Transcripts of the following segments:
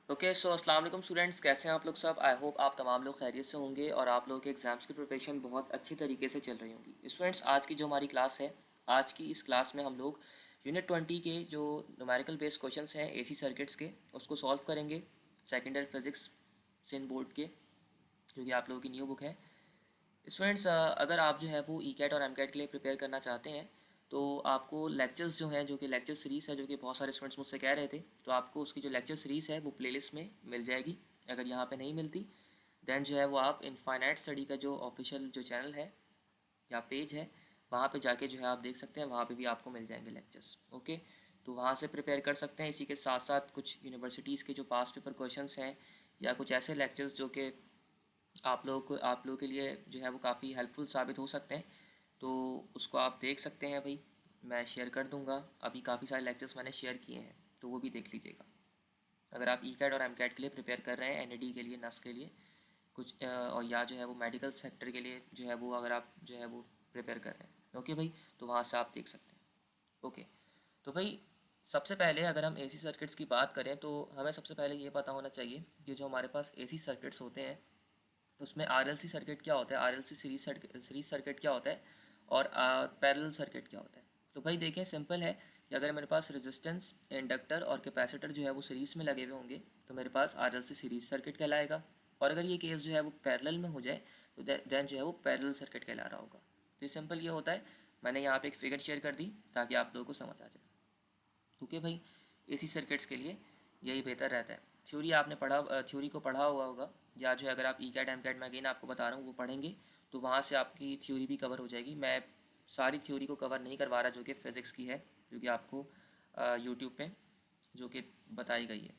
Okay so अस्सलाम वालेकुम students, कैसे हैं आप लोग सब। आई होप आप तमाम लोग खैरियत से होंगे और आप लोगों के एग्ज़ाम्स की प्रिपरेशन बहुत अच्छी तरीके से चल रही होंगी। स्टूडेंट्स, आज की जो हमारी क्लास है, आज की इस क्लास में हम लोग यूनिट 20 के जो न्यूमेरिकल बेस्ड क्वेश्चंस हैं एसी सर्किट्स के, उसको सॉल्व करेंगे सेकेंडरी फिजिक्स सिंध बोर्ड के, जो कि आप लोगों की न्यू बुक है। स्टूडेंट्स, अगर आप जो है वो ई कैट और एम कैट के लिए प्रिपेयर करना चाहते हैं तो आपको लेक्चर्स जो हैं, जो कि लेक्चर सीरीज़ है, जो कि बहुत सारे स्टूडेंट्स मुझसे कह रहे थे, तो आपको उसकी जो लेक्चर सीरीज़ है वो प्लेलिस्ट में मिल जाएगी। अगर यहाँ पे नहीं मिलती दैन जो है वो आप इनफाइनाइट स्टडी का जो ऑफिशियल जो चैनल है या पेज है, वहाँ पे जाके जो है आप देख सकते हैं, वहाँ पे भी आपको मिल जाएंगे लेक्चर्स। ओके, तो वहाँ से प्रिपेयर कर सकते हैं। इसी के साथ साथ कुछ यूनिवर्सिटीज़ के जो पास पेपर क्वेश्चंस हैं या कुछ ऐसे लेक्चर्स जो कि आप लोगों के लिए जो है वो काफ़ी हेल्पफुल साबित हो सकते हैं, तो उसको आप देख सकते हैं भाई। मैं शेयर कर दूंगा, अभी काफ़ी सारे लेक्चर्स मैंने शेयर किए हैं, तो वो भी देख लीजिएगा। अगर आप ई कैट और एम कैट के लिए प्रिपेयर कर रहे हैं, एन के लिए, नस के लिए कुछ और या जो है वो मेडिकल सेक्टर के लिए जो है वो, अगर आप जो है वो प्रिपेयर कर रहे हैं, ओके भाई, तो वहाँ से आप देख सकते हैं। ओके, तो भाई सबसे पहले अगर हम एसी सर्किट्स की बात करें तो हमें सबसे पहले ये पता होना चाहिए कि जो हमारे पास एसी सर्किट्स होते हैं उसमें आरएलसी सर्किट क्या होता है, आरएलसी सीरीज सर्किट क्या होता है, और पैरेलल सर्किट क्या होता है। तो भाई देखें, सिंपल है कि अगर मेरे पास रेजिस्टेंस, इंडक्टर और कैपेसिटर जो है वो सीरीज में लगे हुए होंगे तो मेरे पास आरएलसी सीरीज सर्किट कहलाएगा। और अगर ये केस जो है वो पैरेलल में हो जाए तो देन जो है वो पैरेलल सर्किट कहला रहा होगा। तो ये सिंपल ये होता है। मैंने यहाँ पे एक फिगर शेयर कर दी ताकि आप लोगों को समझ आ जाए। क्योंकि भाई एसी सर्किट्स के लिए यही बेहतर रहता है। थ्योरी आपने पढ़ा, थ्योरी को पढ़ा हुआ होगा, या जो है अगर आप ई कैट एम कैट में अगेन आपको बता रहा हूँ वो पढ़ेंगे तो वहाँ से आपकी थ्योरी भी कवर हो जाएगी। मैं सारी थ्योरी को कवर नहीं करवा रहा जो कि फ़िज़िक्स की है, जो कि आपको यूट्यूब पे जो कि बताई गई है।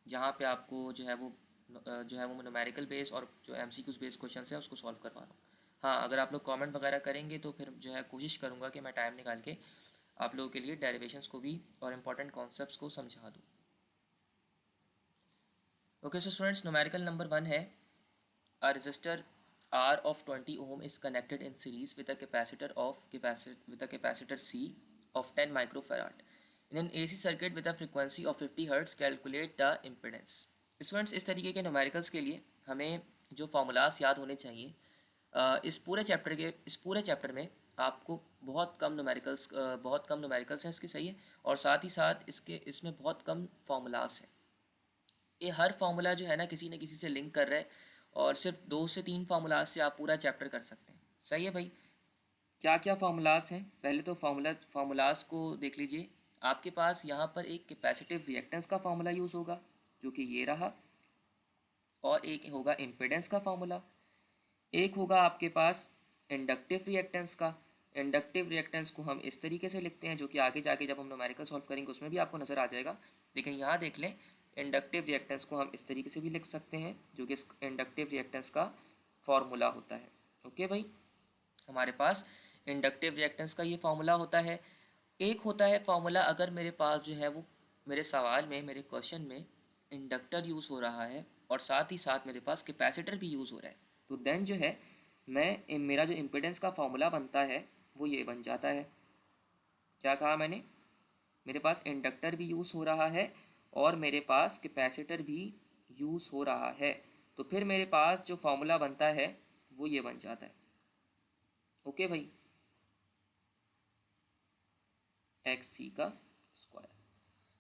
यहाँ पे आपको जो है वो जो है वो न्यूमेरिकल बेस और जो एमसीक्यूज़ बेस क्वेश्चन है उसको सॉल्व करवा रहा हूँ। हाँ, अगर आप लोग कमेंट वगैरह करेंगे तो फिर जो है कोशिश करूँगा कि मैं टाइम निकाल के आप लोगों के लिए डेरिवेशंस को भी और इम्पोर्टेंट कॉन्सेप्ट्स को समझा दूँ। Okay so students, numerical number 1 है, a resistor R of 20 ohm is connected in series with a capacitor C of 10 microfarad in an AC circuit with a frequency of 50 Hz. Calculate the impedance. Students, इस तरीके के numericals के लिए हमें जो formulas याद होने चाहिए, इस पूरे चैप्टर में आपको बहुत कम न्यूमेरिकल्स हैं इसके, सही है, और साथ ही साथ इसमें बहुत कम फार्मूलाज हैं। ये हर फार्मूला जो है ना किसी न किसी से लिंक कर रहा है, और सिर्फ 2 से 3 फार्मूलाज से आप पूरा चैप्टर कर सकते हैं, सही है भाई। क्या क्या फार्मूलाज हैं, पहले तो फार्मूलाज को देख लीजिए। आपके पास यहाँ पर एक कैपेसिटिव रिएक्टेंस का फार्मूला यूज़ होगा जो कि ये रहा, और एक होगा इम्पिडेंस का फार्मूला, एक होगा आपके पास इंडक्टिव रिएक्टेंस का। इंडक्टिव रिएक्टेंस को हम इस तरीके से लिखते हैं, जो कि आगे जाके जब हम न्यूमेरिकल सॉल्व करेंगे उसमें भी आपको नज़र आ जाएगा। लेकिन यहाँ देख लें, इंडक्टिव रिएक्टेंस को हम इस तरीके से भी लिख सकते हैं, जो कि इंडक्टिव रिएक्टेंस का फॉर्मूला होता है। ओके भाई, हमारे पास इंडक्टिव रिएक्टेंस का ये फार्मूला होता है। एक होता है फार्मूला अगर मेरे पास जो है वो मेरे सवाल में, मेरे क्वेश्चन में इंडक्टर यूज़ हो रहा है और साथ ही साथ मेरे पास कैपेसिटर भी यूज़ हो रहा है, तो देन जो है मेरा जो इम्पिडेंस का फार्मूला बनता है वो ये बन जाता है। क्या कहा मैंने? मेरे पास इंडक्टर भी यूज़ हो रहा है और मेरे पास कैपेसिटर भी यूज़ हो रहा है, तो फिर मेरे पास जो फार्मूला बनता है वो ये बन जाता है। ओके भाई, एक्स सी का स्क्वायर।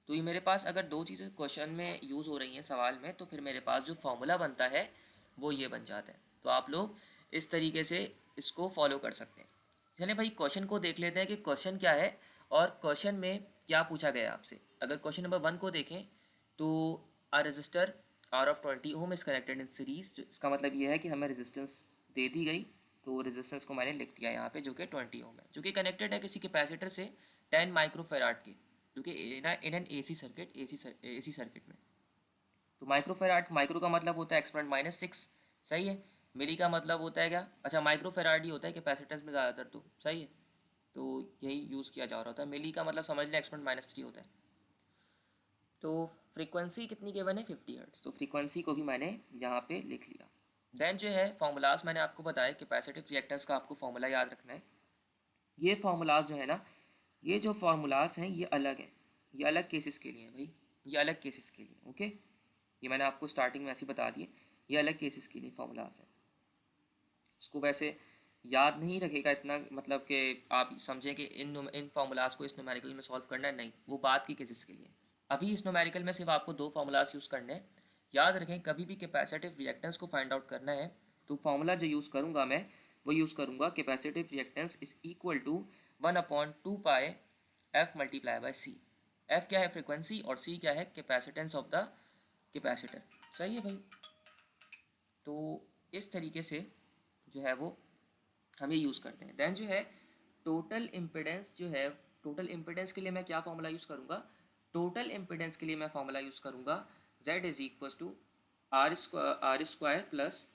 तो ये मेरे पास अगर दो चीज़ें क्वेश्चन में यूज़ हो रही हैं सवाल में, तो फिर मेरे पास जो फॉर्मूला बनता है वो ये बन जाता है। तो आप लोग इस तरीके से इसको फॉलो कर सकते हैं। चलिए भाई, क्वेश्चन को देख लेते हैं कि क्वेश्चन क्या है और क्वेश्चन में क्या पूछा गया है आपसे। अगर क्वेश्चन नंबर 1 को देखें तो a resistor R of 20 ohm is connected in series, इसका मतलब ये है कि हमें रेजिस्टेंस दे दी गई, तो रेजिस्टेंस को मैंने लिख दिया यहाँ पे, जो कि 20 ओम है, जो कि कनेक्टेड है किसी कैपेसिटर से 10 माइक्रोफेराड के, जो कि इन एन एसी सर्किट में। तो माइक्रोफेराड, माइक्रो का मतलब होता है एक्सपोनेंट -6, सही है। मिली का मतलब होता है क्या? अच्छा, माइक्रोफेराड ही होता है कैपेसिटेंस में ज़्यादातर, तो सही है। तो यही यूज़ किया जा रहा होता है। मिली का मतलब समझ लें एक्सपोनेंट -3 होता है। तो फ्रीक्वेंसी कितनी गिवन है? 50 हर्ट्ज। तो फ्रीक्वेंसी को भी मैंने यहाँ पे लिख लिया। देन जो है फार्मूलाज मैंने आपको बताया, कैपेसिटिव रिएक्टेंस का आपको फार्मूला याद रखना है। ये फार्मूलाज जो है ना, ये जो फार्मूलाज हैं ये अलग हैं, ये अलग केसेस के लिए हैं भाई, ये अलग केसेस के लिए, ओके। ये मैंने आपको स्टार्टिंग में ऐसे ही बता दिए, ये अलग केसेस के लिए फार्मूलाज हैं। इसको वैसे याद नहीं रखेगा इतना, मतलब कि आप समझें कि इन फार्मूलाज को इस न्यूमेरिकल में सॉल्व करना है, नहीं, वो बाद की केसेस के लिए। अभी इस न्यूमेरिकल में सिर्फ आपको 2 फार्मूलाज यूज़ करने हैं। याद रखें, कभी भी कैपेसिटिव रिएक्टेंस को फाइंड आउट करना है तो फार्मूला जो यूज़ करूँगा मैं, वो यूज़ करूँगा capacitive reactance is equal to 1/2 pi F multiply by C. F क्या है, फ्रिक्वेंसी, और सी क्या है, कैपेसिटेंस ऑफ द कैपेसिटर। सही है भाई। तो इस तरीके से जो है वो हम ये यूज़ करते हैं। देन जो है टोटल इम्पिडेंस जो है, टोटल इम्पिडेंस के लिए मैं क्या फार्मूला यूज़ करूँगा, टोटल इम्पिडेंस के लिए मैं फार्मूला यूज़ करूँगा Z is equal to R square plus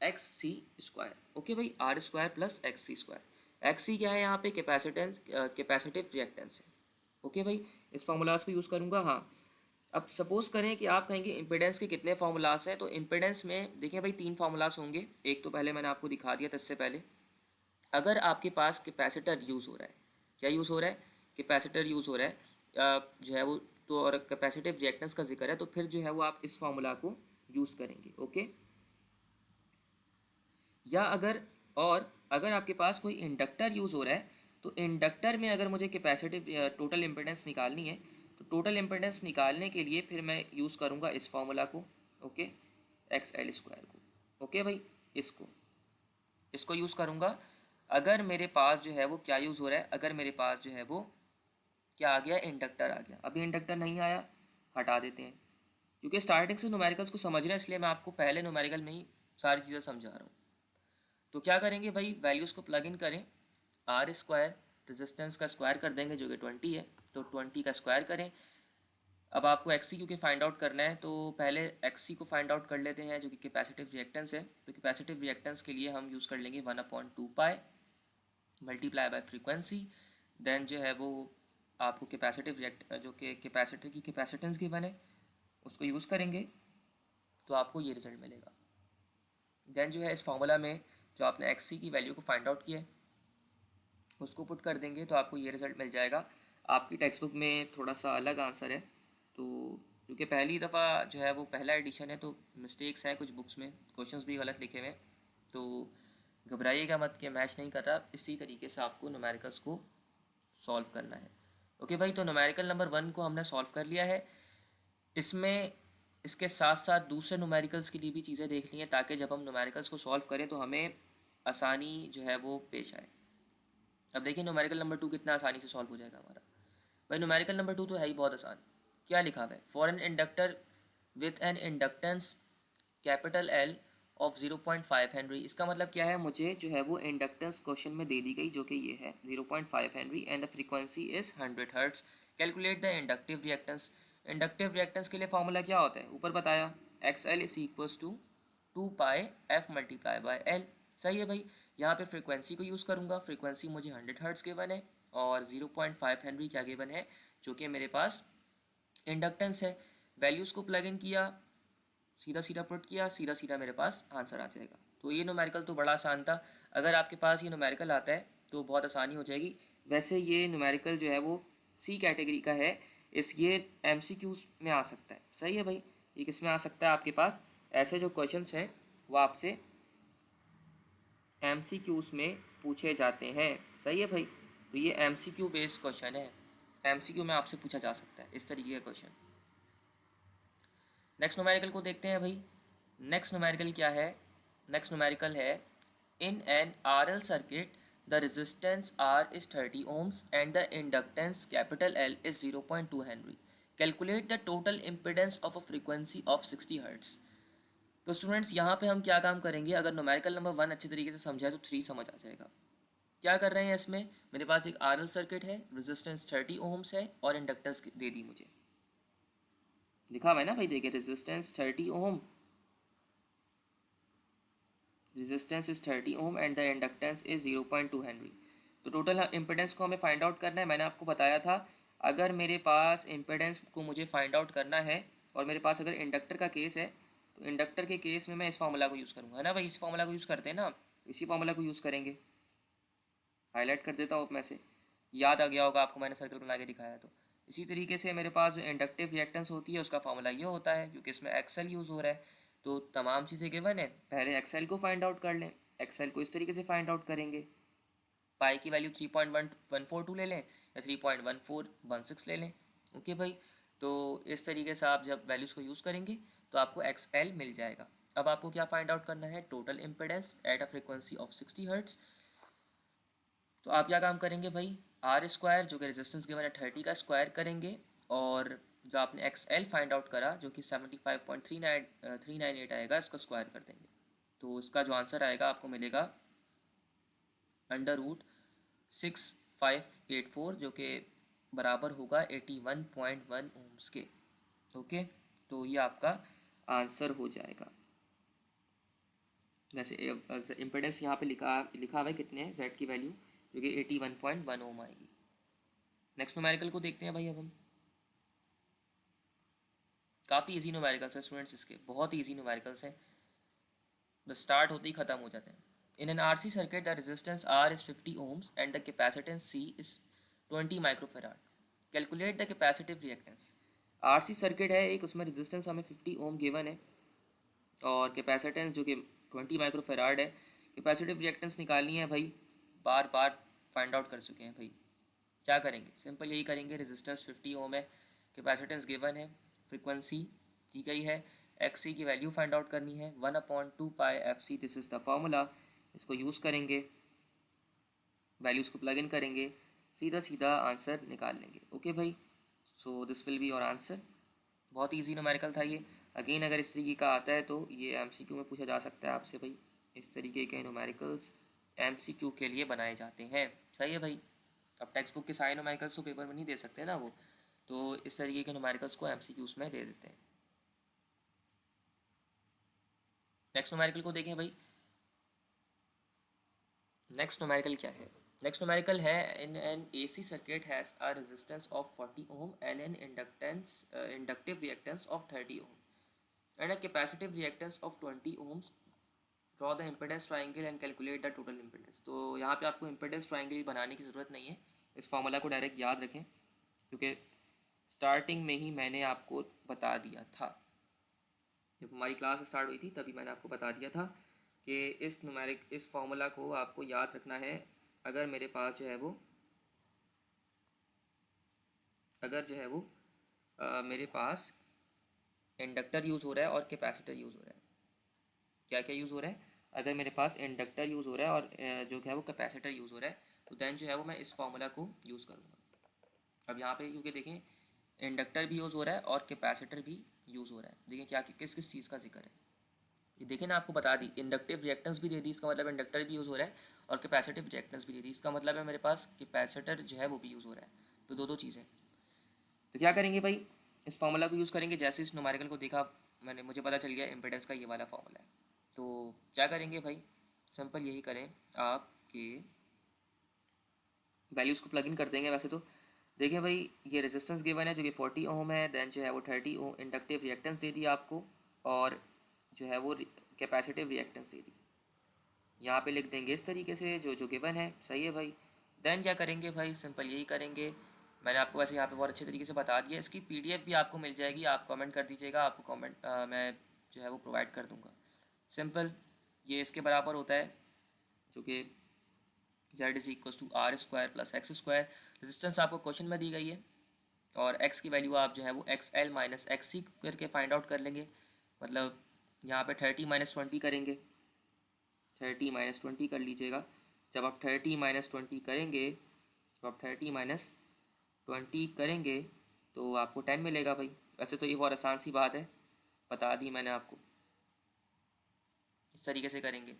X C square. Okay भाई, R square plus X C square. X C क्या है यहाँ पे, कैपेसिटेंस, कैपेसिटिव रिएक्टेंस है। ओके भाई, इस फार्मूलाज को यूज़ करूँगा। हाँ, अब सपोज करें कि आप कहेंगे इम्पिडेंस के कितने फार्मूलाज हैं, तो इम्पिडेंस में देखिए भाई 3 फार्मूलाज होंगे। एक तो पहले मैंने आपको दिखा दिया था इससे पहले। अगर आपके पास कैपेसिटर यूज़ हो रहा है, क्या यूज़ हो रहा है, कैपेसिटर यूज़ हो रहा है, जो है वो, तो और कैपेसिटिव रिएक्टेंस का जिक्र है, तो फिर जो है वो आप इस फार्मूला को यूज़ करेंगे। ओके, या अगर आपके पास कोई इंडक्टर यूज़ हो रहा है, तो इंडक्टर में अगर मुझे कैपेसिटिव टोटल इम्पिडेंस निकालनी है, तो टोटल इम्पिडेंस निकालने के लिए फिर मैं यूज़ करूँगा इस फार्मूला को। ओके, एक्स एल स्क्वायर को। ओके भाई, इसको इसको यूज़ करूँगा अगर मेरे पास जो है वो क्या यूज़ हो रहा है, अगर मेरे पास जो है वो क्या आ गया, इंडक्टर आ गया। अभी इंडक्टर नहीं आया, हटा देते हैं, क्योंकि स्टार्टिंग से न्यूमेरिकल्स को समझ रहे हैं, इसलिए मैं आपको पहले न्यूमेरिकल में ही सारी चीज़ें समझा रहा हूँ। तो क्या करेंगे भाई, वैल्यूज़ को प्लग इन करें। आर स्क्वायर, रेजिस्टेंस का स्क्वायर कर देंगे जो कि 20 है, तो 20 का स्क्वायर करें। अब आपको एक्स सी क्योंकि फाइंड आउट करना है, तो पहले एक्स सी को फाइंड आउट कर लेते हैं जो कि कैपेसिटिव रिएक्टेंस है। तो कैपेसिटिव रिएक्टेंस के लिए हम यूज़ कर लेंगे 1/2 pi multiply by frequency. Then जो है वो आपको कैपेसिटिव रिएक्ट जो कि कैपेसिटर की कैपेसिटेंस गिवन है उसको यूज़ करेंगे, तो आपको ये रिजल्ट मिलेगा। देन जो है इस फार्मूला में जो आपने एक्स सी की वैल्यू को फाइंड आउट किया है उसको पुट कर देंगे, तो आपको ये रिज़ल्ट मिल जाएगा। आपकी टेक्स्ट बुक में थोड़ा सा अलग आंसर है, तो क्योंकि पहली दफ़ा जो है वो पहला एडिशन है, तो मिस्टेक्स हैं कुछ बुक्स में, क्वेश्चंस भी गलत लिखे हुए हैं, तो घबराइएगा मत कि मैच नहीं कर रहा। इसी तरीके से आपको न्यूमेरिकल्स को सॉल्व करना है। ओके भाई, तो न्यूमेरिकल नंबर 1 को हमने सॉल्व कर लिया है। इसमें इसके साथ साथ दूसरे न्यूमेरिकल्स के लिए भी चीज़ें देख ली हैं, ताकि जब हम न्यूमेरिकल्स को सॉल्व करें तो हमें आसानी जो है वो पेश आए। अब देखिए न्यूमेरिकल नंबर 2 कितना आसानी से सॉल्व हो जाएगा हमारा। भाई न्यूमेरिकल नंबर 2 तो है ही बहुत आसान। क्या लिखा हुआ है, for an inductor with an inductance capital L of 0.5 Henry. इसका मतलब क्या है, मुझे जो है वो इंडक्टेंस क्वेश्चन में दे दी गई जो कि ये है 0.5 henry and the frequency is 100 hertz. Calculate the inductive reactance. Inductive reactance के लिए फॉर्मूला क्या होता है, ऊपर बताया, X L is equals to 2 pi F multiply by L. सही है भाई, यहाँ पे फ्रीक्वेंसी को यूज़ करूँगा। फ्रीक्वेंसी मुझे 100 हर्ट्ज गिवन है और 0.5 हेनरी क्या गिवन है, जो कि मेरे पास इंडक्टेंस है। वैल्यूज़ को प्लग इन किया, सीधा सीधा पुट किया, सीधा सीधा मेरे पास आंसर आ जाएगा। तो ये न्यूमेरिकल तो बड़ा आसान था। अगर आपके पास ये न्यूमेरिकल आता है तो बहुत आसानी हो जाएगी। वैसे ये न्यूमेरिकल जो है वो सी कैटेगरी का है, ये एमसीक्यूज में आ सकता है। सही है भाई, ये किस में आ सकता है, आपके पास ऐसे जो क्वेश्चंस हैं वो आपसे एमसीक्यूज में पूछे जाते हैं। सही है भाई, तो ये एमसीक्यू बेस्ड क्वेश्चन है, एमसीक्यू में आपसे पूछा जा सकता है इस तरीके का क्वेश्चन। नेक्स्ट न्यूमेरिकल को देखते हैं भाई। नेक्स्ट न्यूमेरिकल क्या है, नेक्स्ट न्यूमेरिकल है, in N RL circuit the resistance are is 30 ohms and the inductance capital L is 0.2 Henry. Calculate the total impedance of a frequency of 60 hertz. तो students यहाँ पे हम क्या काम करेंगे, अगर न्यूमेरिकल नंबर 1 अच्छे तरीके से समझा है तो 3 समझ आ जाएगा। क्या कर रहे हैं इसमें, मेरे पास एक आरएल सर्किट है, रेजिस्टेंस 30 ohms है और इंडक्टेंस दे दी मुझे, लिखा हुआ है ना भाई, देखिए resistance 30 ohm, resistance is 30 ohm and the inductance is 0.2 henry. तो टोटल इम्पिडेंस को हमें फाइंड आउट करना है। मैंने आपको बताया था, अगर मेरे पास इम्पिडेंस को मुझे फाइंड आउट करना है और मेरे पास अगर इंडक्टर का केस है, तो इंडक्टर के केस में मैं इस फार्मूला को यूज़ करूँगा, है ना भाई, इस फार्मूला को यूज़ करते हैं ना, इसी फार्मूला को यूज़ करेंगे। हाईलाइट कर देता हूँ मैं से, याद आ गया होगा आपको, मैंने सर्कल बना के दिखाया। तो इसी तरीके से मेरे पास जो इंडक्टिव रिएक्टेंस होती है उसका फॉर्मूला ये होता है, क्योंकि इसमें एक्सएल यूज़ हो रहा है तो तमाम चीज़ें गिवन है, पहले एक्सएल को फाइंड आउट कर लें। एक्सएल को इस तरीके से फाइंड आउट करेंगे, पाई की वैल्यू 3.1142 ले लें या 3.1416 ले लें। ओके भाई, तो इस तरीके से आप जब वैल्यूज़ को यूज़ करेंगे तो आपको एक्सएल मिल जाएगा। अब आपको क्या फाइंड आउट करना है, total impedance at a frequency of 60 hertz. तो आप क्या काम करेंगे भाई, आर स्क्वायर जो कि रेजिस्टेंस गिवन है 30 का स्क्वायर करेंगे, और जो आपने एक्स एल फाइंड आउट करा जो कि 75.398 आएगा, इसका स्क्वायर कर देंगे। तो इसका जो आंसर आएगा आपको मिलेगा √6584, जो कि बराबर होगा 81.1 ओम्स के। ओके, तो ये आपका आंसर हो जाएगा। वैसे इम्पेडेंस यहाँ पे लिखा हुआ है कितने है, जेड की वैल्यू जो कि 81.1 ओम आएगी। नेक्स्ट न्यूमेरिकल को देखते हैं भाई। अब हम काफ़ी इजी न्यूमेरिकल्स हैं स्टूडेंट्स, इसके बहुत ही इजी न्यूमेरिकल्स हैं, बस स्टार्ट होते ही ख़त्म हो जाते हैं। In an R C circuit the resistance R is 50 ohms and the capacitance C is 20 microfarad. Calculate the capacitive reactance. R C circuit है एक, उसमें रेजिस्टेंस हमें 50 ओम गिवन है और कैपेसिटेंस जो कि 20 माइक्रोफेराड है। कैपेसिटिव रिएक्टेंस निकालनी है भाई, बार बार फाइंड आउट कर चुके हैं भाई। क्या करेंगे, सिंपल यही करेंगे, रेजिस्टेंस 50 ओम है, कैपेसिटेंस गिवन है, फ्रीक्वेंसी दी गई है, एक्स सी की वैल्यू फाइंड आउट करनी है 1/2 pi f C, this is the formula. इसको यूज़ करेंगे, वैल्यूज़ को प्लग इन करेंगे, सीधा सीधा आंसर निकाल लेंगे। ओके भाई, so this will be your answer. बहुत ही ईजी न्यूमेरिकल था ये। अगेन अगर इस तरीके का आता है तो ये एमसीक्यू में पूछा जा सकता है आपसे भाई। इस तरीके के न्यूमेरिकल्स एमसीक्यू के लिए बनाए जाते हैं। सही है भाई, अब टेक्स्ट बुक के सारे न्यूमेरिकल्स तो पेपर में नहीं दे सकते ना वो, तो इस तरीके के न्यूमेरिकल्स को एमसीक्यूज में दे देते हैं। नेक्स्ट न्यूमेरिकल को देखें भाई। नेक्स्ट न्यूमेरिकल क्या है, नेक्स्ट न्यूमेरिकल है in an AC circuit has a resistance of 40 ohm and an inductive reactance of 30 ohm and a capacitive reactance of 20 ohms. Draw the impedance triangle and calculate the total impedance. तो यहाँ पे आपको impedance triangle बनाने की ज़रूरत नहीं है, इस फॉर्मूला को डायरेक्ट याद रखें, क्योंकि स्टार्टिंग में ही मैंने आपको बता दिया था, जब हमारी क्लास स्टार्ट हुई थी तभी मैंने आपको बता दिया था कि इस फॉर्मूला को आपको याद रखना है। अगर मेरे पास जो है वो मेरे पास इंडक्टर यूज़ हो रहा है और कैपेसिटर यूज़ हो रहा है, क्या क्या यूज़ हो रहा है, अगर मेरे पास इंडक्टर यूज़ हो रहा है और जो है वो कैपेसिटर यूज़ हो रहा है, तो देन जो है वो मैं इस फॉर्मूला को यूज़ करूँगा। अब यहाँ पे क्योंकि देखें इंडक्टर भी यूज़ हो रहा है और कैपेसिटर भी यूज़ हो रहा है, देखिए क्या किस किस चीज़ का जिक्र है। ये देखें ना, आपको बता दी इंडक्टिव रिएक्टेंस भी दे दी, इसका मतलब इंडक्टर भी यूज़ हो रहा है, और कैपेसिटिव रिएक्टेंस भी दे दी, इसका मतलब है मेरे पास कैपेसिटर जो है वो भी यूज़ हो रहा है। तो दो चीज़ें। तो क्या करेंगे भाई, इस फार्मूला को यूज़ करेंगे। जैसे इस न्यूमेरिकल को देखा मैंने, मुझे पता चल गया इम्पेडेंस का ये वाला फार्मूला है। तो क्या करेंगे भाई, सिंपल यही करें, आपके वैल्यूज़ को प्लग इन कर देंगे। वैसे तो देखिए भाई, ये रेजिस्टेंस गिवन है जो कि 40 ओम है, देन जो है वो 30 ओम इंडक्टिव रिएक्टेंस दे दी आपको, और जो है वो कैपेसिटिव रिएक्टेंस दे दी। यहाँ पे लिख देंगे इस तरीके से जो जो गिवन है। सही है भाई, देन क्या करेंगे भाई, सिंपल यही करेंगे। मैंने आपको वैसे यहाँ पे बहुत अच्छे तरीके से बता दिया, इसकी पीडीएफ भी आपको मिल जाएगी, आप कमेंट कर दीजिएगा, आपको कमेंट मैं जो है वो प्रोवाइड कर दूँगा। सिंपल ये इसके बराबर होता है जो कि Z is equal to R square plus X square. Resistance आपको क्वेश्चन में दी गई है, और एक्स की वैल्यू आप जो है वो एक्स एल माइनस एक्स सी करके फाइंड आउट कर लेंगे। मतलब यहाँ पे 30 - 20 करेंगे, 30 - 20 कर लीजिएगा। जब आप 30 - 20 करेंगे, जब आप 30 - 20 करेंगे तो आपको 10 मिलेगा भाई। वैसे तो ये बहुत आसान सी बात है, बता दी मैंने आपको, इस तरीके से करेंगे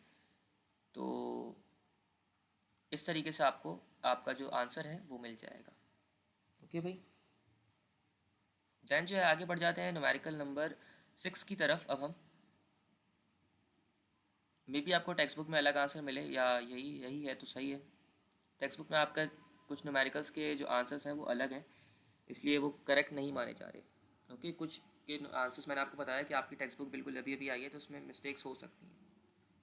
तो इस तरीके से आपको आपका जो आंसर है वो मिल जाएगा। ओके भाई, देन जो है आगे बढ़ जाते हैं न्यूमेरिकल नंबर 6 की तरफ। अब हम मे बी आपको टेक्स्ट बुक में अलग आंसर मिले, या यही यही है तो सही है। टेक्स्ट बुक में आपका कुछ न्यूमेरिकल्स के जो आंसर्स हैं वो अलग हैं, इसलिए वो करेक्ट नहीं माने जा रहे। ओके, कुछ के आंसर्स मैंने आपको बताया कि आपकी टेक्स्ट बुक बिल्कुल अभी अभी आई है तो उसमें मिस्टेक्स हो सकती हैं।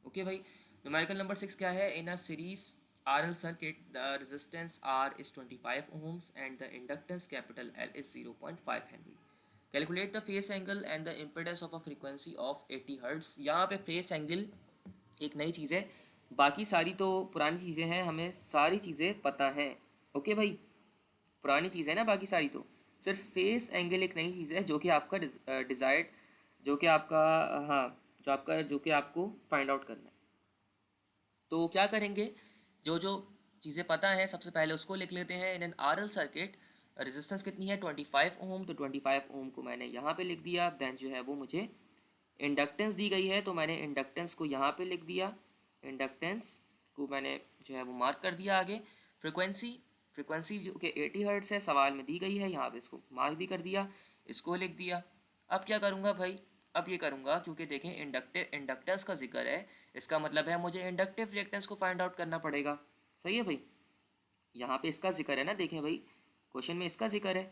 ओके भाई, न्यूमेरिकल नंबर 6 क्या है, in a series RL circuit, the resistance R is 25 ohms and the inductance capital L is 0.5 Henry. Calculate the phase angle and the impedance of a frequency of 80 Hz. यहाँ पे phase angle एक नई चीज़ है, बाकी सारी तो पुरानी चीज़ें हैं, हमें सारी चीज़ें पता हैं। ओके भाई, पुरानी चीज़ है ना बाकी सारी, तो सिर्फ फेस एंगल एक नई चीज़ है जो कि आपका डिज़ायर्ड, जो कि आपका, हाँ, जो कि आपको फाइंड आउट करना है। तो क्या करेंगे, जो जो चीज़ें पता है सबसे पहले उसको लिख लेते हैं। In an R L circuit resistance कितनी है 25 ओम, तो 25 ओम को मैंने यहाँ पे लिख दिया। देन जो है वो मुझे इंडक्टेंस दी गई है, तो मैंने इंडक्टेंस को यहाँ पे लिख दिया, इंडक्टेंस को मैंने जो है वो मार्क कर दिया। आगे फ्रिक्वेंसी जो कि 80 हर्ट्ज़ है, सवाल में दी गई है, यहाँ पे इसको मार्क भी कर दिया, इसको लिख दिया। अब क्या करूँगा भाई, अब ये करूँगा क्योंकि देखें इंडक्टेंस का जिक्र है, इसका मतलब है मुझे इंडक्टिव रिएक्टेंस को फाइंड आउट करना पड़ेगा। सही है भाई, यहाँ पे इसका जिक्र है ना, देखें भाई क्वेश्चन में इसका जिक्र है,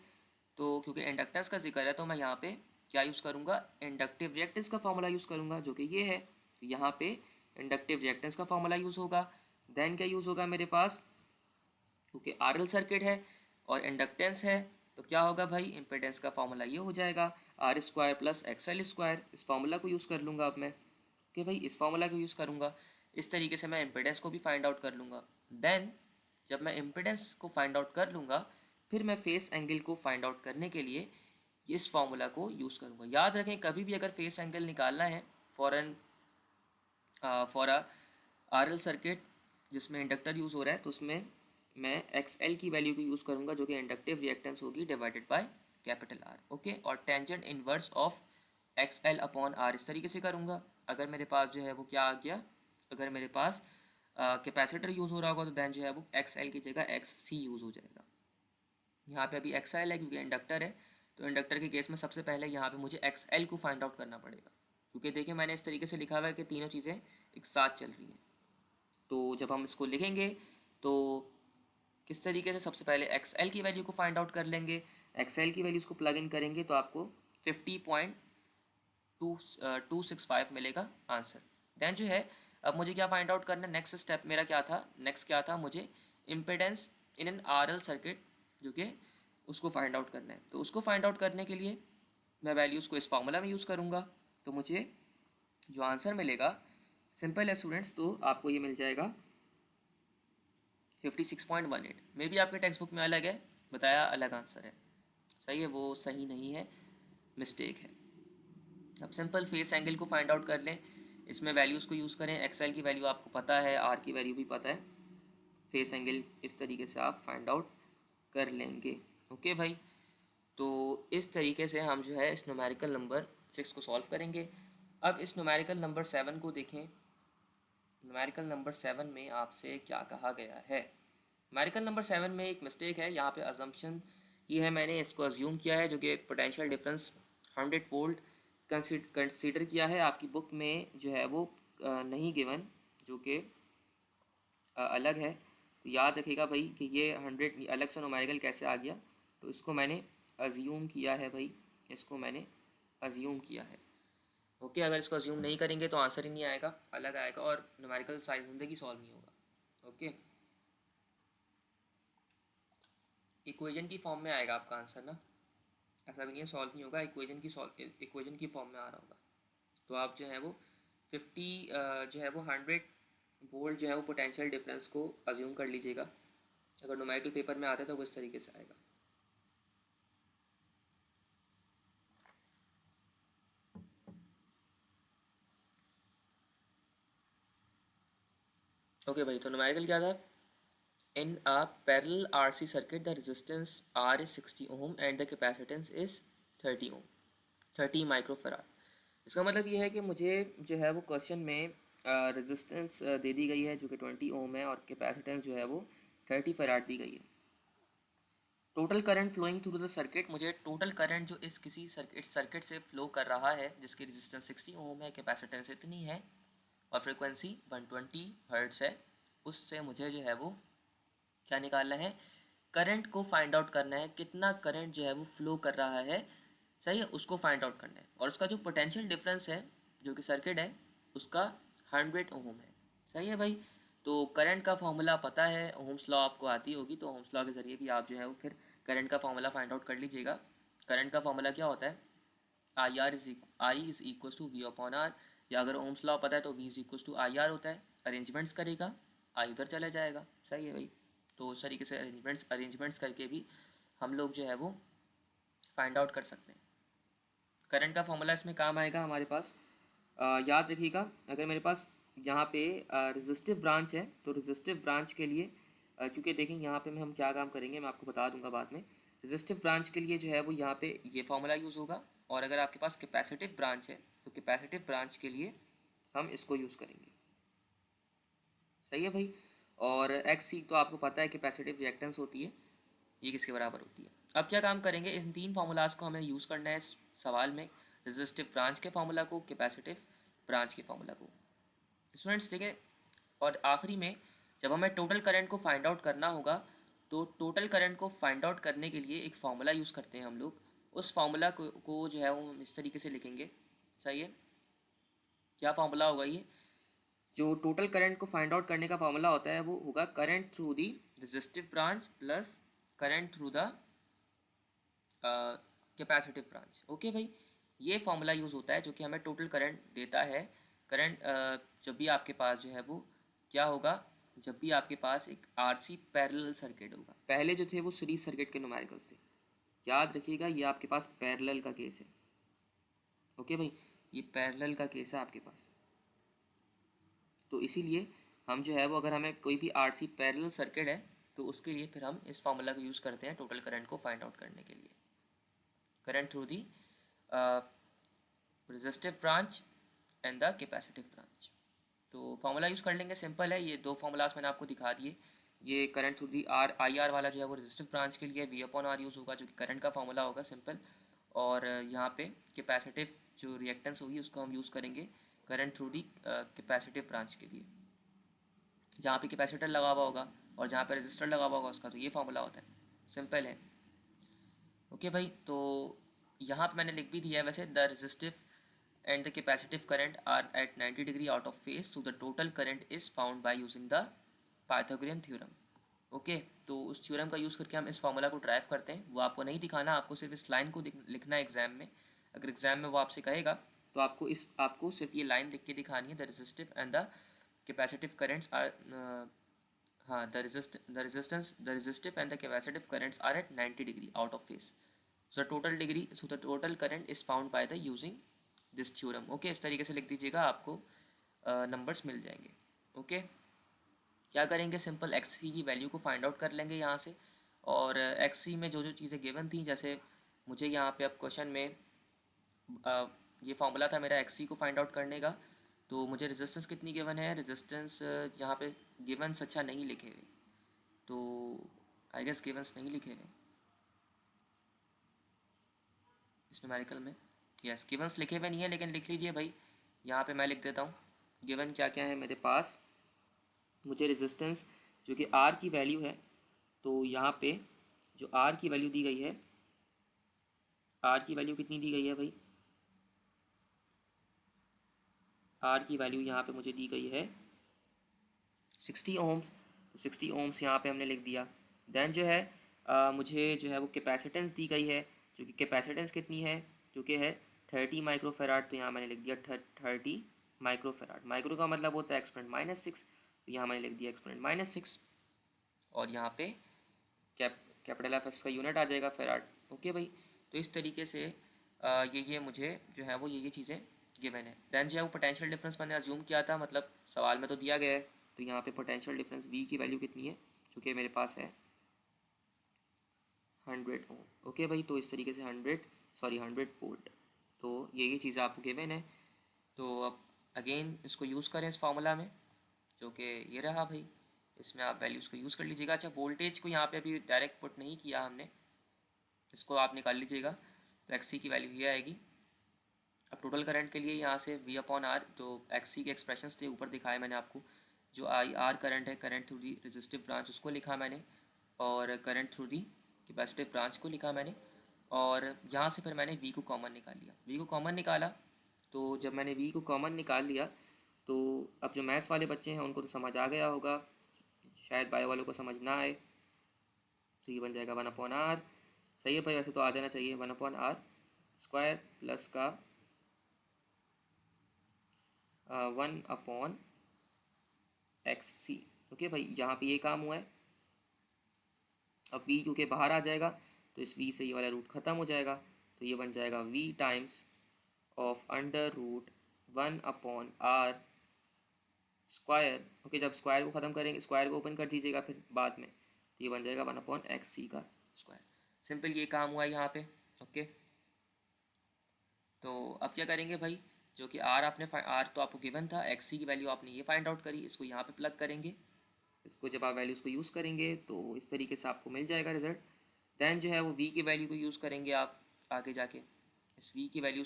तो क्योंकि इंडक्टेंस का जिक्र है तो मैं यहाँ पे क्या यूज़ करूँगा, इंडक्टिव रिएक्टेंस का फॉर्मूला यूज़ करूँगा जो कि ये है। तो यहाँ पे इंडक्टिव रिएक्टेंस का फॉर्मूला यूज़ होगा। देन क्या यूज़ होगा मेरे पास, क्योंकि आरएल सर्किट है और इंडक्टेंस है, तो क्या होगा भाई, इम्पेडेंस का फॉर्मूला ये हो जाएगा R square plus X L square. इस फार्मूला को यूज़ कर लूँगा अब मैं, कि भाई इस फार्मूला को यूज़ करूँगा, इस तरीके से मैं इम्पेडेंस को भी फाइंड आउट कर लूँगा। देन जब मैं इम्पेडेंस को फाइंड आउट कर लूँगा, फिर मैं फेस एंगल को फाइंड आउट करने के लिए इस फार्मूला को यूज़ करूँगा। याद रखें, कभी भी अगर फेस एंगल निकालना है for a R L circuit जिसमें इंडक्टर यूज़ हो रहा है, तो उसमें मैं एक्स एल की वैल्यू को यूज़ करूँगा जो कि इंडक्टिव रिएक्टेंस होगी divided by capital R. Okay, और tangent inverse of X L upon R इस तरीके से करूँगा। अगर मेरे पास जो है वो क्या आ गया, अगर मेरे पास कैपेसिटर यूज़ हो रहा होगा तो दैन जो है वो एक्स एल की जगह एक्स सी यूज़ हो जाएगा। यहाँ पे अभी एक्स एल है क्योंकि इंडक्टर है, तो इंडक्टर के केस में सबसे पहले यहाँ पे मुझे एक्स एल को फाइंड आउट करना पड़ेगा, क्योंकि देखिए मैंने इस तरीके से लिखा हुआ है कि तीनों चीज़ें एक साथ चल रही हैं। तो जब हम इसको लिखेंगे तो किस तरीके से, सबसे पहले एक्स एल की वैल्यू को फाइंड आउट कर लेंगे, एक्स एल की वैल्यूज़ को प्लग इन करेंगे तो आपको 50.265 मिलेगा आंसर। दैन जो है अब मुझे क्या फाइंड आउट करना है, नेक्स्ट स्टेप मेरा क्या था, नेक्स्ट क्या था, मुझे impedance in an R L circuit जो कि उसको फाइंड आउट करना है। तो उसको फाइंड आउट करने के लिए मैं वैल्यूज़ को इस फार्मूला में यूज़ करूँगा, तो मुझे जो आंसर मिलेगा सिंपल है स्टूडेंट्स, तो आपको ये मिल जाएगा 56.18। मे भी आपके टेक्स्ट बुक में अलग है, बताया अलग आंसर है। सही है, वो सही नहीं है, मिस्टेक है। अब सिंपल फेस एंगल को फाइंड आउट कर लें, इसमें वैल्यूज़ को यूज़ करें, एक्सएल की वैल्यू आपको पता है, आर की वैल्यू भी पता है, फेस एंगल इस तरीके से आप फाइंड आउट कर लेंगे। ओके भाई, तो इस तरीके से हम जो है इस न्यूमेरिकल नंबर 6 को सॉल्व करेंगे। अब इस न्यूमेरिकल नंबर 7 को देखें। न्यूमेरिकल नंबर 7 में आपसे क्या कहा गया है। न्यूमेरिकल नंबर 7 में एक मिस्टेक है, यहाँ पे अजम्पशन ये है, मैंने इसको अज्यूम किया है जो कि पोटेंशियल डिफरेंस 100 वोल्ट कंसीडर किया है। आपकी बुक में जो है वो नहीं गिवन, जो कि अलग है। तो याद रखिएगा भाई कि ये 100 अलग से न्यूमेरिकल कैसे आ गया, तो इसको मैंने अज्यूम किया है भाई, इसको मैंने अज्यूम किया है। ओके, अगर इसको अज्यूम नहीं करेंगे तो आंसर ही नहीं आएगा, अलग आएगा और न्यूमेरिकल साइज ज़िंदगी सॉल्व नहीं होगा। ओके, इक्वेशन की फॉर्म में आएगा आपका आंसर ना, ऐसा भी नहीं है सॉल्व नहीं होगा, इक्वेशन की फॉर्म में आ रहा होगा। तो आप जो है वो 50 जो है वो 100 वोल्ट जो है वो पोटेंशियल डिफरेंस को अज्यूम कर लीजिएगा। अगर न्यूमेरिकल पेपर में आता है तो वो इस तरीके से आएगा। ओके भाई, तो न्यूमेरिकल क्या था, in a parallel RC circuit the resistance R is 60 ohm and the capacitance is 30 ohm 30 microfarad. इसका मतलब ये है कि मुझे जो है वो क्वेश्चन में रेजिस्टेंस दे दी गई है जो कि 20 ओम है और कैपेसिटेंस जो है वो 30 फेराड दी गई है। Total current flowing through the circuit, मुझे टोटल करंट जो इस किसी सर्किट से फ्लो कर रहा है जिसकी रेजिस्टेंस 60 ओम है, कैपेसिटेंस इतनी है और फ्रिक्वेंसी 120 हर्ट्ज़ है, उससे मुझे जो है वो क्या निकालना है, करंट को फाइंड आउट करना है, कितना करंट जो है वो फ्लो कर रहा है। सही है, उसको फाइंड आउट करना है और उसका जो पोटेंशियल डिफरेंस है जो कि सर्किट है उसका 100 ओम है। सही है भाई, तो करंट का फॉर्मूला पता है, ओम्स लॉ आपको आती होगी, तो ओम्स लॉ के ज़रिए भी आप जो है वो फिर करंट का फॉर्मूला फाइंड आउट कर लीजिएगा। करंट का फॉर्मूला क्या होता है, I is V upon R, या अगर ओम्स लॉ पता है तो V is equal to I R होता है। अरेंजमेंट्स करेगा, आई उधर चला जाएगा, सही है भाई। तो उस तरीके से अरेंजमेंट्स करके भी हम लोग जो है वो फाइंड आउट कर सकते हैं। करंट का फॉर्मूला इसमें काम आएगा हमारे पास। याद रखिएगा, अगर मेरे पास यहाँ पे रेजिस्टिव ब्रांच है तो रेजिस्टिव ब्रांच के लिए क्योंकि देखें यहाँ पे हम क्या काम करेंगे मैं आपको बता दूंगा बाद में। रेजिस्टिव ब्रांच के लिए जो है वो यहाँ पे ये फार्मूला यूज़ होगा, और अगर आपके पास कैपेसिटिव ब्रांच है तो कैपेसिटिव ब्रांच के लिए हम इसको यूज़ करेंगे, सही है भाई। और एक्स सी तो आपको पता है कैपेसिटिव रिएक्टेंस होती है, ये किसके बराबर होती है। अब क्या काम करेंगे, इन तीन फार्मूलाज को हमें यूज़ करना है इस सवाल में, रेजिस्टिव ब्रांच के फार्मूला को, कैपेसिटिव ब्रांच के फार्मूला को। स्टूडेंट्स देखें, और आखिरी में जब हमें टोटल करंट को फाइंड आउट करना होगा तो टोटल करंट को फाइंड आउट करने के लिए एक फार्मूला यूज़ करते हैं हम लोग। उस फार्मूला को जो है वो हम इस तरीके से लिखेंगे, सही है। क्या फार्मूला होगा ये, जो टोटल करंट को फाइंड आउट करने का फार्मूला होता है वो होगा current through the resistive branch plus current through the capacitive branch. Okay भाई, ये फार्मूला यूज़ होता है जो कि हमें टोटल करंट देता है। करंट जब भी आपके पास जो है वो क्या होगा, जब भी आपके पास एक आरसी पैरेलल सर्किट होगा। पहले जो थे वो सीरीज सर्किट के न्यूमेरिकल्स थे, याद रखिएगा ये आपके पास पैरेलल का केस है। ओके भाई, ये पैरेलल का केस है आपके पास, तो इसीलिए हम जो है वो अगर हमें कोई भी आरसी पैरेलल सर्किट है तो उसके लिए फिर हम इस फार्मूला को यूज़ करते हैं टोटल करंट को फाइंड आउट करने के लिए। Current through the resistive branch and the capacitive branch. तो फार्मूला यूज़ कर लेंगे, सिंपल है। ये दो फार्मूलाज मैंने आपको दिखा दिए। ये current through the I R वाला जो है वो रेजिस्टिव ब्रांच के लिए वी अपॉन आर यूज़ होगा, जो कि करंट का फार्मूला होगा, सिंपल। और यहाँ पे कैपेसिटिव जो रिएक्टेंस होगी उसको हम यूज़ करेंगे current through the capacitive branch के लिए, जहाँ पे कैपेसिटर लगा हुआ होगा और जहाँ पे रजिस्टर लगा हुआ होगा उसका, तो ये फार्मूला होता है, सिंपल है। ओके भाई, तो यहाँ पे मैंने लिख भी दिया है वैसे, the resistive and the capacitive current are at 90 degree out of phase, so the total current is found by using the Pythagorean theorem. Okay, तो उस थ्योरम का यूज़ करके हम इस फार्मूला को ड्राइव करते हैं। वो आपको नहीं दिखाना, आपको सिर्फ इस लाइन को लिखना है एग्जाम में। अगर एग्जाम में वो आपसे कहेगा तो आपको सिर्फ ये लाइन लिख के दिखानी है, the resistive and the capacitive currents are, हाँ, the resistive and the capacitive currents are at 90 degree out of phase, so the total current is found by the using this theorem. Okay, इस तरीके से लिख दीजिएगा, आपको numbers मिल जाएंगे। Okay, क्या करेंगे, सिंपल एक्स सी की वैल्यू को फाइंड आउट कर लेंगे यहाँ से। और एक्स सी में जो जो चीज़ें गिवन थी, जैसे मुझे यहाँ पे अब क्वेश्चन में ये फार्मूला था मेरा एक्स सी को फाइंड आउट करने का, तो मुझे रेजिस्टेंस कितनी गिवन है, रेजिस्टेंस यहाँ पे गिवन्स अच्छा नहीं लिखे हुए, तो आई गेस गिवन्स नहीं लिखे हुए इस न्यूमेरिकल में। यस, गिवन्स लिखे हुए नहीं है, लेकिन लिख लीजिए भाई, यहाँ पे मैं लिख देता हूँ गिवन क्या क्या है मेरे पास। मुझे रेजिस्टेंस जो कि आर की वैल्यू है, तो यहाँ पे जो आर की वैल्यू दी गई है, आर की वैल्यू कितनी दी गई है भाई, आर की वैल्यू यहाँ पे मुझे दी गई है 60 ओम्स, तो 60 ओम्स यहाँ पे हमने लिख दिया। देन जो है मुझे जो है वो कैपेसिटेंस दी गई है, जो कि कैपेसिटेंस कितनी है, जो कि है 30 माइक्रोफेराड, तो यहाँ मैंने लिख दिया 30 माइक्रोफेराड। माइक्रो का मतलब होता है एक्सपोनेंट -6, तो यहाँ मैंने लिख दिया एक्सपोनेंट-6, और यहाँ पे कैपिटल एफ एस का यूनिट आ जाएगा फेराड। ओके भाई, तो इस तरीके से ये मुझे जो है वो ये चीज़ें गिवन है। देन जो है वो पोटेंशियल डिफरेंस मैंने अज्यूम किया था, मतलब सवाल में तो दिया गया है, तो यहाँ पे पोटेंशियल डिफरेंस वी की वैल्यू कितनी है, जो कि मेरे पास है 100 ओम। ओके भाई, तो इस तरीके से 100 वोल्ट, तो ये चीज़ें आपको गिवन है। तो अब अगेन इसको यूज़ करें इस फार्मूला में, जो कि ये रहा भाई, इसमें आप वैल्यूज़ को यूज़ कर लीजिएगा। अच्छा, वोल्टेज को यहाँ पे अभी डायरेक्ट पुट नहीं किया हमने, इसको आप निकाल लीजिएगा, तो एक्स सी की वैल्यू ये आएगी। अब टोटल करंट के लिए यहाँ से वी अपॉन आर, जो एक्स सी के एक्सप्रेशंस थे ऊपर दिखाए मैंने आपको, जो आई आर करंट है, current through the resistive branch, उसको लिखा मैंने, और current through the capacitive branch को लिखा मैंने, और यहाँ से फिर मैंने वी को कॉमन निकाल लिया। वी को कॉमन निकाला, तो जब मैंने वी को कॉमन निकाल लिया तो अब जो मैथ्स वाले बच्चे हैं उनको तो समझ आ गया होगा, शायद बायो वालों को समझ ना आए। तो ये बन जाएगा 1/r। सही है भाई, वैसे तो आ जाना चाहिए 1/r स्क्वायर प्लस का 1/x(c). ओके भाई, यहाँ पे ये काम हुआ है। अब v क्योंकि बाहर आ जाएगा तो इस v से ये वाला रूट ख़त्म हो जाएगा, तो ये बन जाएगा v times of √1/r square. Okay, जब स्क्वायर को ख़त्म करेंगे, स्क्वायर को ओपन कर दीजिएगा फिर बाद में, तो ये बन जाएगा 1/xc का स्क्वायर। सिंपल ये काम हुआ है यहाँ पे। ओके, तो अब क्या करेंगे भाई, जो कि आर आपने आर तो आपको गिवन था, एक्स सी की वैल्यू आपने ये फाइंड आउट करी, इसको यहाँ पे प्लग करेंगे। इसको जब आप वैल्यूज़ को यूज़ करेंगे तो इस तरीके से आपको मिल जाएगा रिजल्ट। दैन जो है वो वी की वैल्यू को यूज़ करेंगे आप आगे जाके, इस वी की वैल्यू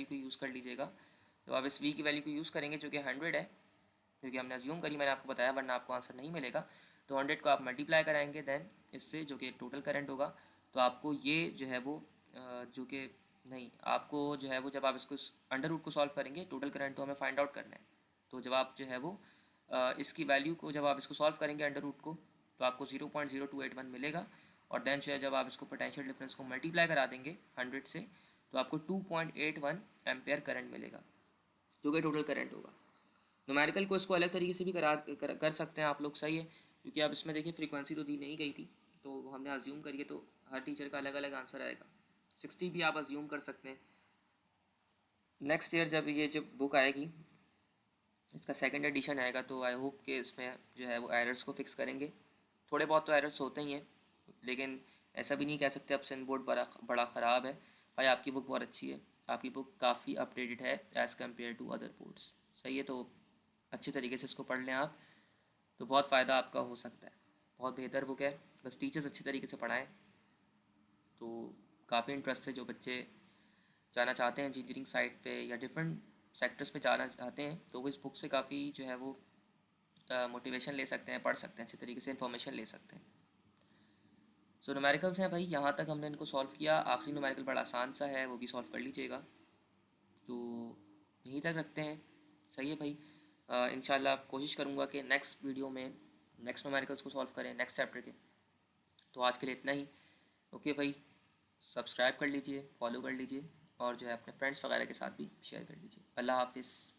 को यूज़ कर लीजिएगा। तो आप इस वी की वैल्यू को यूज़ करेंगे जो कि 100 है, क्योंकि हमने अज्यूम करी, मैंने आपको बताया, वरना आपको आंसर नहीं मिलेगा। तो 100 को आप मल्टीप्लाई कराएंगे दैन इससे, जो कि टोटल करंट होगा, तो आपको ये जो है वो जो कि नहीं, आपको जो है वो जब आप इसको अंडर रूट को सॉल्व करेंगे, टोटल करंट तो हमें फाइंड आउट करना है, तो जब आप जो है वो इसकी वैल्यू को जब आप इसको सॉल्व करेंगे अंडर रूट को, तो आपको 0.0281 मिलेगा। और देन जो है जब आप इसको पोटेंशियल डिफरेंस को मल्टीप्लाई करा देंगे 100 से, तो आपको 2.81 एम्पेयर करंट मिलेगा, जो कि टोटल करंट होगा। न्यूमेरिकल को इसको अलग तरीके से भी कर सकते हैं आप लोग, सही है, क्योंकि आप इसमें देखिए फ्रीक्वेंसी तो दी नहीं गई थी, तो हमने अज्यूम करिए, तो हर टीचर का अलग अलग आंसर आएगा। 60 भी आप अज्यूम कर सकते हैं। नेक्स्ट ईयर जब ये जब बुक आएगी, इसका सेकंड एडिशन आएगा, तो आई होप कि इसमें जो है वो एरर्स को फिक्स करेंगे। थोड़े बहुत तो एरर्स होते ही हैं, लेकिन ऐसा भी नहीं कह सकते अब सेन बोर्ड बड़ा बड़ा ख़राब है। भाई आपकी बुक बहुत अच्छी है, आपकी बुक काफ़ी अपडेटेड है as compare to other boards, सही है, तो अच्छी तरीके से इसको पढ़ लें आप, तो बहुत फ़ायदा आपका हो सकता है। बहुत बेहतर बुक है, बस टीचर्स अच्छी तरीके से पढ़ाएँ, तो काफ़ी इंटरेस्ट से जो बच्चे जाना चाहते हैं इंजीनियरिंग साइड पे या डिफरेंट सेक्टर्स पे जाना चाहते हैं, तो वो इस बुक से काफ़ी जो है वो मोटिवेशन ले सकते हैं, पढ़ सकते हैं, अच्छी तरीके से इन्फॉर्मेशन ले सकते हैं। सो न्यूमेरिकल्स हैं भाई, यहाँ तक हमने इनको सॉल्व किया। आखिरी न्यूमेरिकल बड़ा आसान सा है, वो भी सॉल्व कर लीजिएगा, तो यहीं तक रखते हैं। सही है भाई, इंशाल्लाह कोशिश करूँगा कि नेक्स्ट वीडियो में नेक्स्ट न्यूमेरिकल्स को सॉल्व करें नेक्स्ट चैप्टर के। तो आज के लिए इतना ही। ओके भाई, सब्सक्राइब कर लीजिए, फॉलो कर लीजिए, और जो है अपने फ्रेंड्स वगैरह के साथ भी शेयर कर लीजिए। अल्लाह हाफिज़।